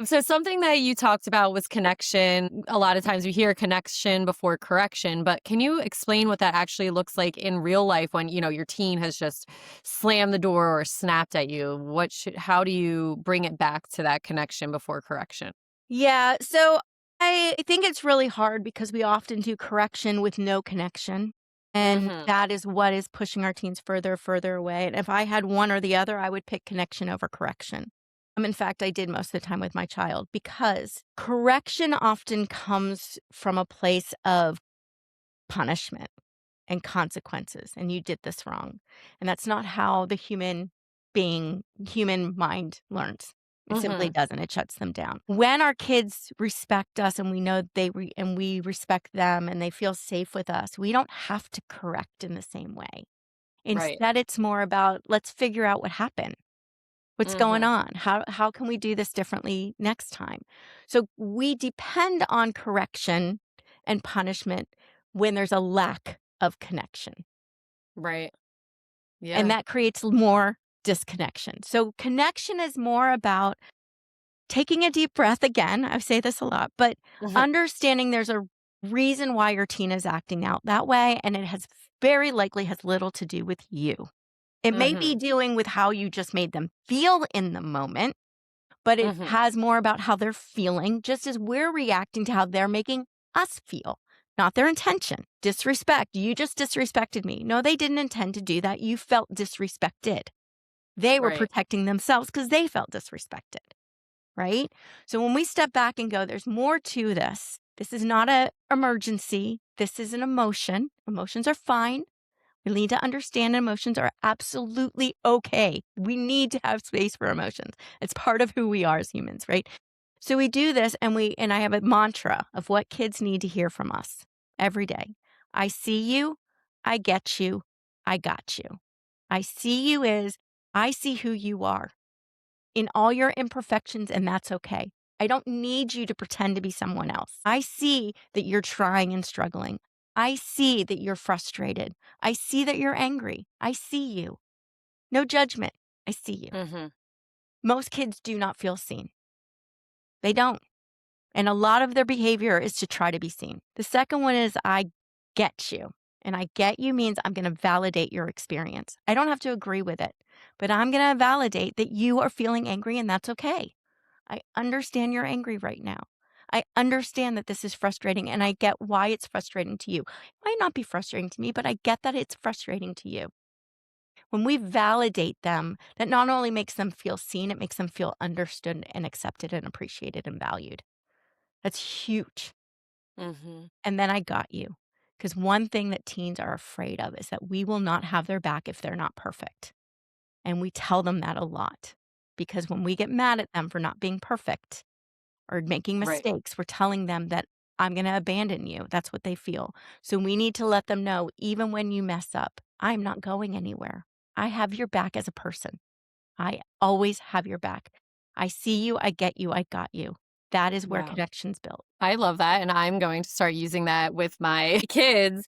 So something that you talked about was connection. A lot of times we hear connection before correction, but can you explain what that actually looks like in real life when, your teen has just slammed the door or snapped at you? How do you bring it back to that connection before correction? Yeah, so I think it's really hard because we often do correction with no connection. And Mhm. that is what is pushing our teens further away. And if I had one or the other, I would pick connection over correction. In fact, I did most of the time with my child because correction often comes from a place of punishment and consequences. And you did this wrong. And that's not how the human mind learns. It simply Mhm. doesn't. It shuts them down. When our kids respect us and we know and we respect them and they feel safe with us, we don't have to correct in the same way. Right. Instead, it's more about let's figure out what happened. What's going Mhm. on? How can we do this differently next time? So we depend on correction and punishment when there's a lack of connection. Right. And Yeah. that creates more disconnection. So connection is more about taking a deep breath again. I say this a lot, but Mhm. understanding there's a reason why your teen is acting out that way. And it has very likely has little to do with you. It may be Mhm. dealing with how you just made them feel in the moment, but it Mhm. has more about how they're feeling, just as we're reacting to how they're making us feel, not their intention. Disrespect. You just disrespected me. No, they didn't intend to do that. You felt disrespected. They were Right. protecting themselves because they felt disrespected, right? So when we step back and go, there's more to this. This is not a emergency. This is an emotion. Emotions are fine. We need to understand emotions are absolutely okay. We need to have space for emotions. It's part of who we are as humans, right? So we do this and I have a mantra of what kids need to hear from us every day. I see you, I get you, I got you. I see you is I see who you are in all your imperfections, and that's okay. I don't need you to pretend to be someone else. I see that you're trying and struggling. I see that you're frustrated. I see that you're angry. I see you. No judgment. I see you. Mhm. Most kids do not feel seen. They don't. And a lot of their behavior is to try to be seen. The second one is I get you. And I get you means I'm going to validate your experience. I don't have to agree with it, but I'm going to validate that you are feeling angry and that's okay. I understand you're angry right now. I understand that this is frustrating and I get why it's frustrating to you. It might not be frustrating to me, but I get that it's frustrating to you. When we validate them, that not only makes them feel seen, it makes them feel understood and accepted and appreciated and valued. That's huge. Mhm. And then I got you. Because one thing that teens are afraid of is that we will not have their back if they're not perfect. And we tell them that a lot. Because when we get mad at them for not being perfect, or making Right. mistakes, we're telling them that I'm going to abandon you. That's what they feel. So we need to let them know even when you mess up, I'm not going anywhere. I have your back as a person. I always have your back. I see you, I get you, I got you. That is where Wow. connection's built. I love that, and I'm going to start using that with my kids.